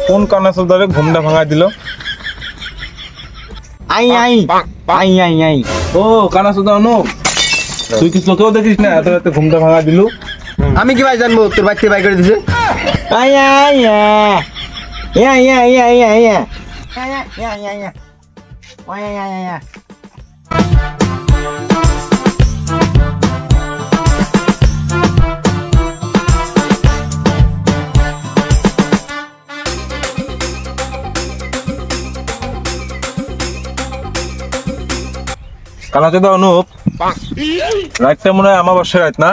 কোন কানা চোদারে ঘুমটা ভাঙা দিল? ও কানা চোদা অনুপ, তুই কি চোখেও দেখিস না এত রাতে ঘুমটা ভাঙা দিল? আমি কি ভাই জানবো তোর বাড়িতে বাই করে দিছে? কানা চোদা অনুপ, রাতটা মনে হয় আমাবস্যা রাত না?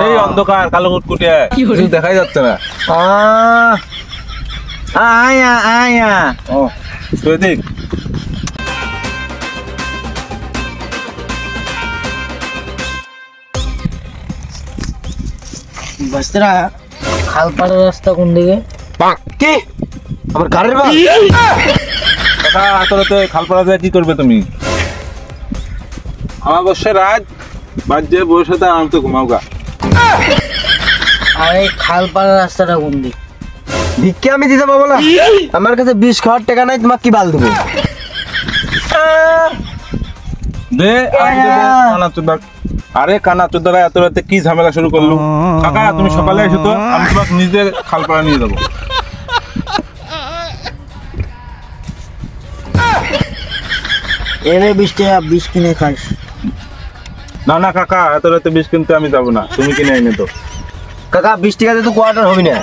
এই অন্ধকার কালো কুটকুটিয়া কিছু দেখাই যাচ্ছে না। ও তুই দেখ, বাস্তারা খালপাড়ার রাস্তা কোন দিকে? কি আমার ঘরের বাল? কাকা আসলে খালপাড়া যায় কি করবে তুমি? আমাবস্যা রাত বাজে বউর সাথে আরামতে ঘুমাও গা। আর এই খালপাড়ার রাস্তাটা কোন দিক? ভিক্ষে আমি দিতে পাবো না, আমার কাছে 20 খাওয়ার টাকা নাই, তোমাকে কি বাল দেবো? দে কানা চোদা। আরে কানা চোদারা এত রাতে কি ঝামেলা শুরু করলো? কাকা তুমি সকালে এসো তো, আমি তোমাকে নিজে খালপাড়া নিয়ে যাবো। এনে 20 টাকা 20 কিনে খাস। না না কাকা, এত রাতে বিষ কিনতে আমি যাবো না, তুমি কিনে এনে তো। কাকা 20 টাকাতে তো কোয়ার্টার হবে না,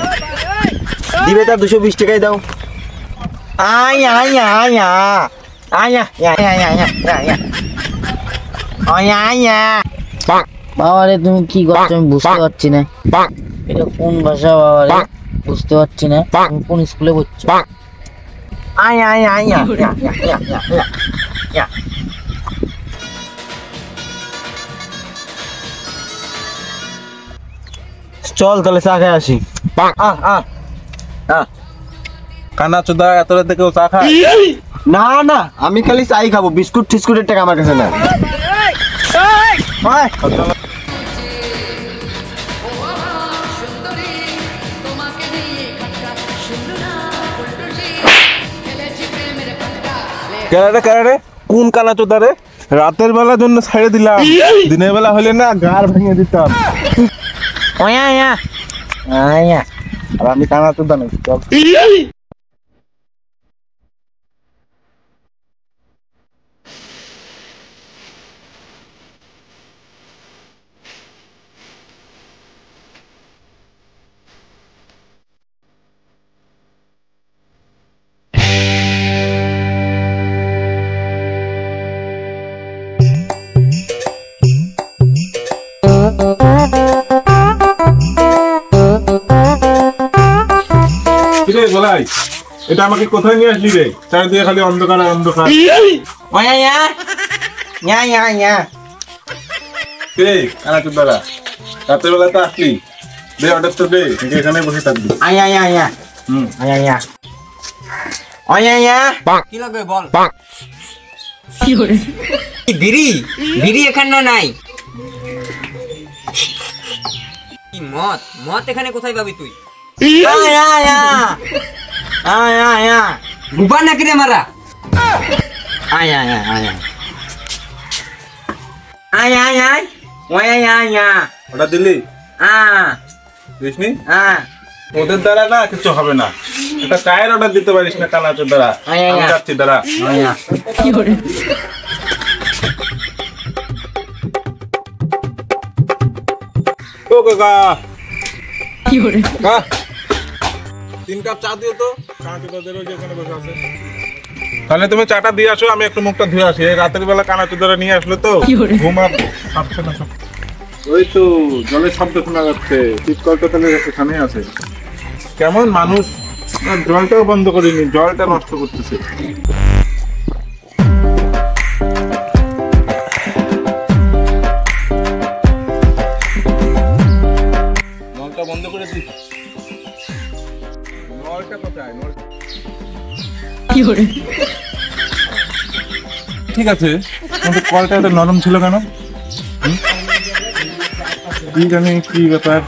দিবে তার 220 টাকাই দাও। বাবা রে তুমি কি করছো আমি বুঝতে পারছি না। এটা কোন ভাষা বাবা রে? বুঝতে পারছি না। তুমি কোন স্কুলে পড়ছো? চল তাহলে চা খাই আসি। কানা চোদা এত রাতে কেউ চা খায়? না না, আমি খালি চাই খাবো, বিস্কুট টিস্কুটের টাকা আমার কাছে না। কেরে কোন কানা চোদা রে? রাতের বেলার জন্য ছেড়ে দিলাম, দিনের বেলা হলে না গাড় ভেঙে দিতাম। আর আমি কানা চোদা নাই, চল। বলাই এটা আমাকে কোথায় নিয়ে আসলি রে? চারিদিকে খালি অন্ধকার আর অন্ধকার। রাতের বেলা তো আসলি, দে অর্ডার তো দে, এখানে বসে থাকবি। কি লাগবে বল? বিড়ি বিড়ি এখানে নাই। কি মদ? মদ এখানে কোথায় পাবি তুই? বুবা নাকি রে মারা? অর্ডার দিলি? দিসনি? ওদের দ্বারা না কিছু হবে না, একটা চায়ের অর্ডার দিতে পারিস না কানা চোদারা? আমি যাচ্ছি দাঁড়া। ও কাকা, 3 কাপ চা দিও তো, কানা চোদাদের ওই যে ওখানে বসে আছে। তাহলে তুমি চাটা দিয়ে আসো, আমি একটু মুখটা ধুয়ে আসি। রাতের বেলা কানা চোদারা নিয়ে আসলো তো ঘুমার আসছে না। ওই তো জলের শব্দ শোনা যাচ্ছে, টিপকলটা তাহলে এখানেই আছে। কেমন মানুষ, জলটাও বন্ধ করিনি, জলটা নষ্ট করতেছে। নলটা বন্ধ করে দিস। নলটা কোথায়? ঠিক আছে, কিন্তু কলটা এত নরম ছিল কেন? কি জানি কি ব্যাপার।